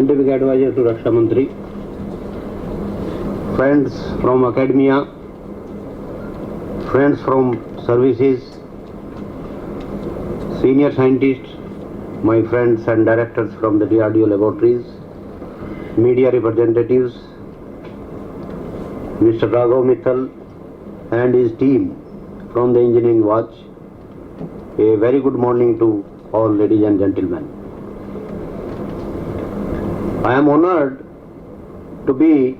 scientific advisor to Raksha Mantri, friends from academia, friends from services, senior scientists, my friends and directors from the DRDO laboratories, media representatives, Mr. Raghav Mittal and his team from the Engineering Watch. A very good morning to all ladies and gentlemen. I am honored to be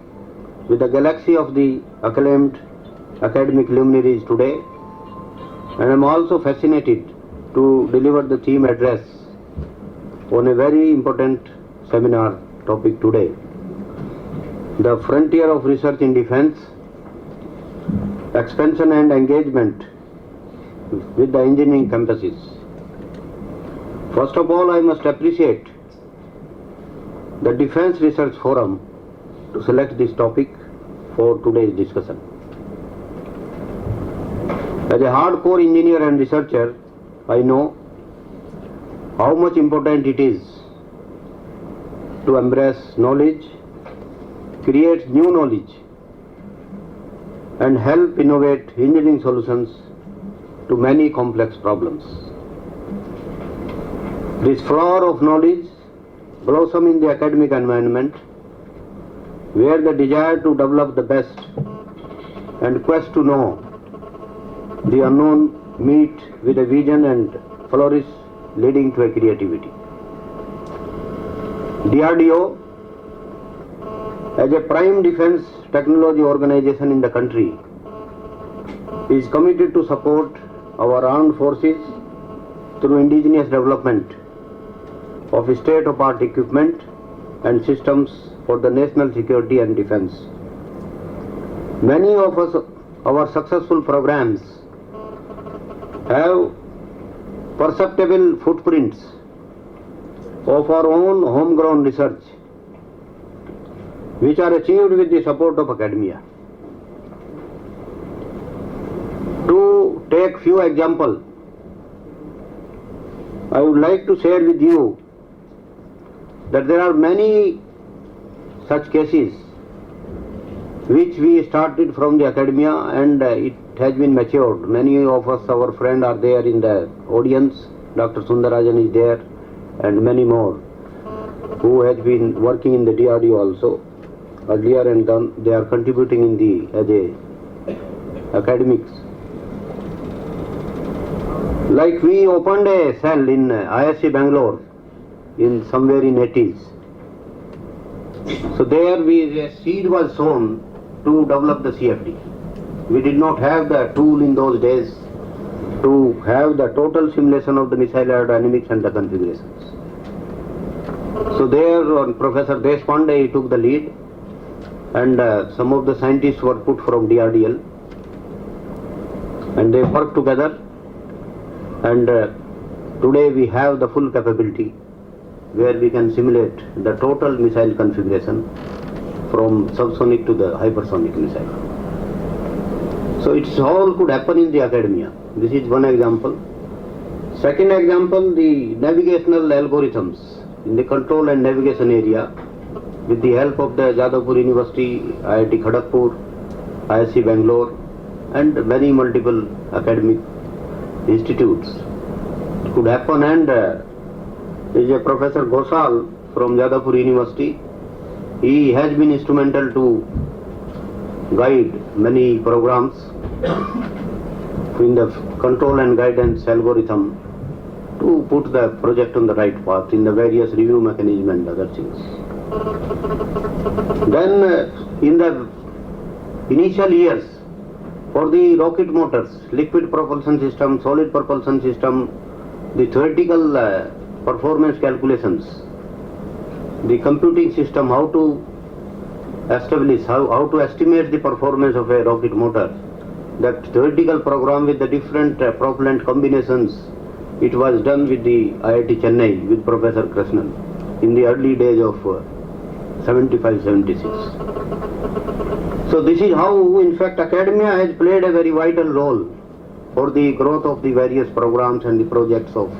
with the galaxy of the acclaimed academic luminaries today, and I am also fascinated to deliver the theme address on a very important seminar topic today: the frontier of research in defense, expansion and engagement with the engineering campuses. First of all, I must appreciate the Defense Research Forum to select this topic for today's discussion. As a hardcore engineer and researcher, I know how much important it is to embrace knowledge, create new knowledge, and help innovate engineering solutions to many complex problems. This flower of knowledge blossom in the academic environment, where the desire to develop the best and quest to know the unknown meet with a vision and flourish, leading to a creativity. DRDO, as a prime defense technology organization in the country, is committed to support our armed forces through indigenous development of state-of-the-art equipment and systems for the national security and defense. Many of our successful programs have perceptible footprints of our own homegrown research, which are achieved with the support of academia. To take few examples, I would like to share with you that there are many such cases which we started from the academia, and it has been matured. Many of us, our friends, are there in the audience. Dr. Sundarajan is there, and many more who has been working in the DRDO also earlier, and then they are contributing in the as a academics. Like we opened a cell in ISC Bangalore in somewhere in 80s. So there a seed was sown to develop the CFD. We did not have the tool in those days to have the total simulation of the missile aerodynamics and the configurations. So there Professor Deshpande, he took the lead, and some of the scientists were put from DRDL, and they worked together, and today we have the full capability where we can simulate the total missile configuration from subsonic to the hypersonic missile. So it's all could happen in the academia. This is one example. Second example, the navigational algorithms in the control and navigation area with the help of the Jadavpur University, IIT Kharagpur, ISC Bangalore, and many multiple academic institutes. It could happen, and there is a Professor Ghosal from Jadavpur University. He has been instrumental to guide many programs in the control and guidance algorithm to put the project on the right path in the various review mechanism and other things. Then in the initial years, for the rocket motors, liquid propulsion system, solid propulsion system, the theoretical performance calculations, the computing system, how to establish, how to estimate the performance of a rocket motor, that theoretical program with the different propellant combinations, it was done with the IIT Chennai with Professor Krishnan in the early days of 75-76. So this is how, in fact, academia has played a very vital role for the growth of the various programs and the projects of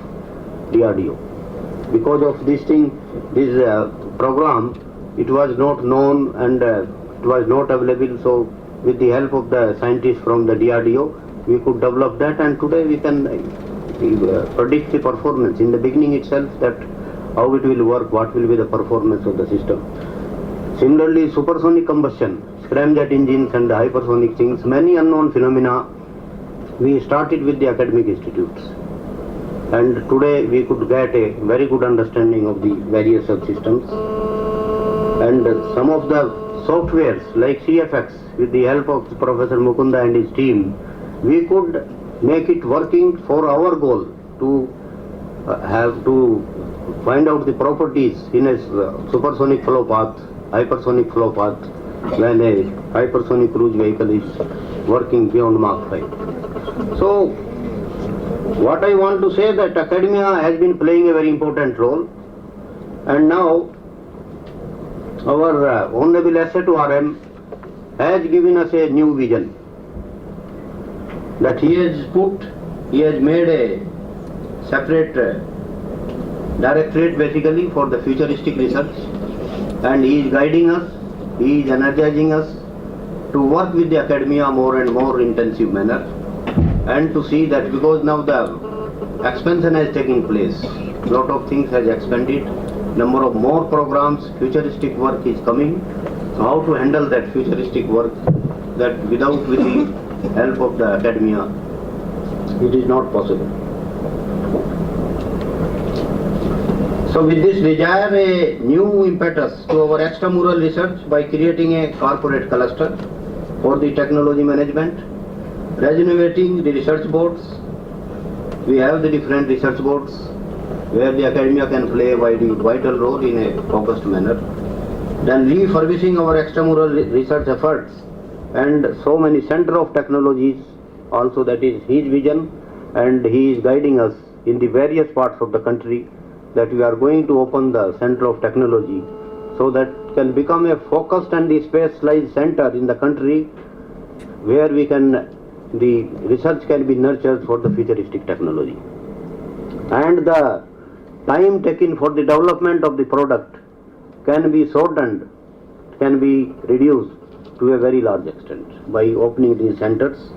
DRDO. Because of this thing, this program, it was not known and it was not available. So with the help of the scientists from the DRDO, we could develop that, and today we can predict the performance in the beginning itself, that how it will work, what will be the performance of the system. Similarly, supersonic combustion, scramjet engines and hypersonic things, many unknown phenomena, we started with the academic institutes. And today we could get a very good understanding of the various subsystems. And some of the softwares like CFX, with the help of Professor Mukunda and his team, we could make it working for our goal to have to find out the properties in a supersonic flow path, hypersonic flow path, when a hypersonic cruise vehicle is working beyond Mach 5. So, what I want to say that academia has been playing a very important role, and now our Honorable SA2RM has given us a new vision, that he has made a separate directorate basically for the futuristic research, and he is guiding us, he is energizing us to work with the academia more and more intensive manner, and to see that, because now the expansion has taken place, lot of things has expanded, number of more programs, futuristic work is coming. So how to handle that futuristic work, that without with the help of the academia, it is not possible. So with this desire a new impetus to our extramural research by creating a corporate cluster for the technology management, rejuvenating the research boards. We have the different research boards where the academia can play a vital role in a focused manner. Then refurbishing our extramural research efforts, and so many center of technologies also, that is his vision, and he is guiding us in the various parts of the country, that we are going to open the center of technology so that can become a focused and specialized center in the country, where we can, the research can be nurtured for the futuristic technology, and the time taken for the development of the product can be shortened, can be reduced to a very large extent by opening these centers.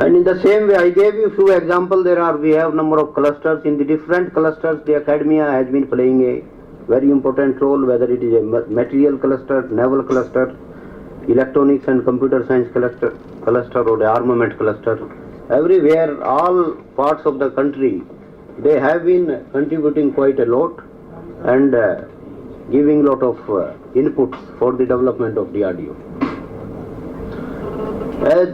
And in the same way, I gave you few examples. We have number of clusters. In the different clusters, the academia has been playing a very important role, whether it is a material cluster, naval cluster, electronics and computer science cluster, or the armament cluster. Everywhere, all parts of the country, they have been contributing quite a lot and giving lot of inputs for the development of DRDO. As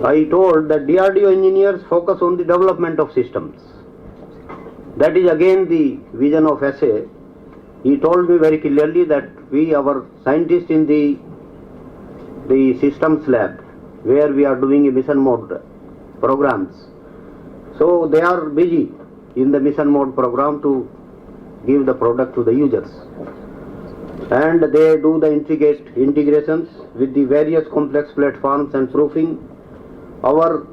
I told that DRDO engineers focus on the development of systems. That is again the vision of SA. He told me very clearly that our scientists in the systems lab, where we are doing a mission mode programs, so they are busy in the mission mode program to give the product to the users, and they do the integrations with the various complex platforms and proofing. Our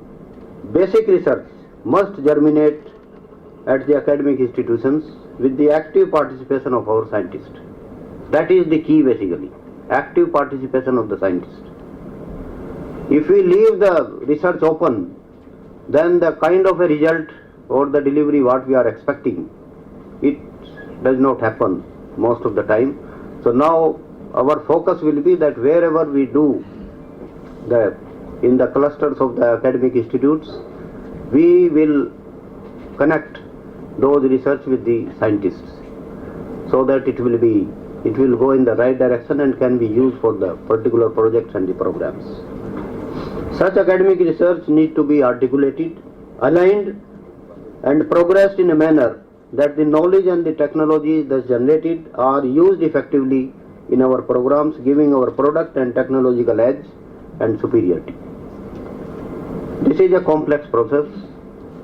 basic research must germinate at the academic institutions with the active participation of our scientists. That is the key basically, active participation of the scientists. If we leave the research open, then the kind of a result or the delivery what we are expecting, it does not happen most of the time. So now our focus will be that wherever we do in the clusters of the academic institutes, we will connect those research with the scientists, so that it will go in the right direction and can be used for the particular projects and the programs. Such academic research need to be articulated, aligned and progressed in a manner that the knowledge and the technology thus generated are used effectively in our programs, giving our product and technological edge and superiority. This is a complex process,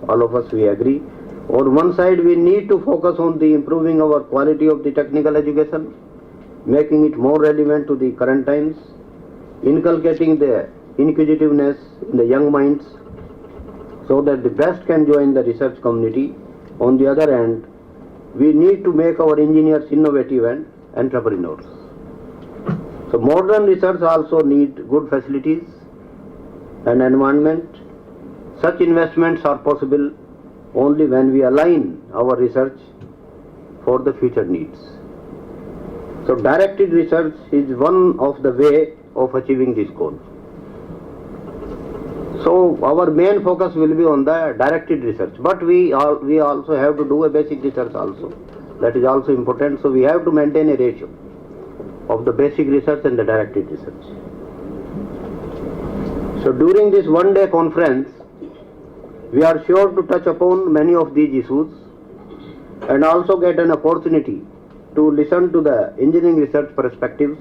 all of us we agree. On one side, we need to focus on the improving our quality of the technical education, making it more relevant to the current times, inculcating the inquisitiveness in the young minds so that the best can join the research community. On the other hand, we need to make our engineers innovative and entrepreneurs. So modern research also need good facilities and environment. Such investments are possible only when we align our research for the future needs. So directed research is one of the way of achieving this goal. So our main focus will be on the directed research, but we also have to do a basic research also. That is also important. So we have to maintain a ratio of the basic research and the directed research. So during this one-day conference, we are sure to touch upon many of these issues and also get an opportunity to listen to the engineering research perspectives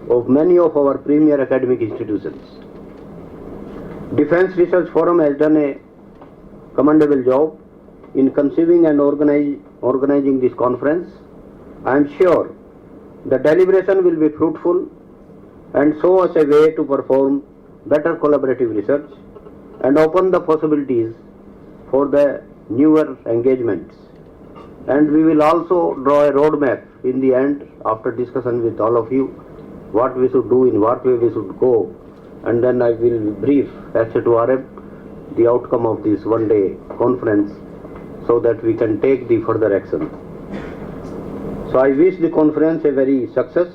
of many of our premier academic institutions. Defence Research Forum has done a commendable job in conceiving and organizing this conference. I am sure the deliberation will be fruitful and show us a way to perform better collaborative research and open the possibilities for the newer engagements. And we will also draw a roadmap in the end after discussion with all of you what we should do, in what way we should go, and then I will brief SA2RM the outcome of this one-day conference so that we can take the further action. So I wish the conference a very success.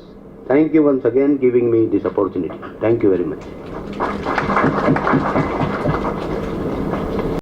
Thank you once again giving me this opportunity. Thank you very much.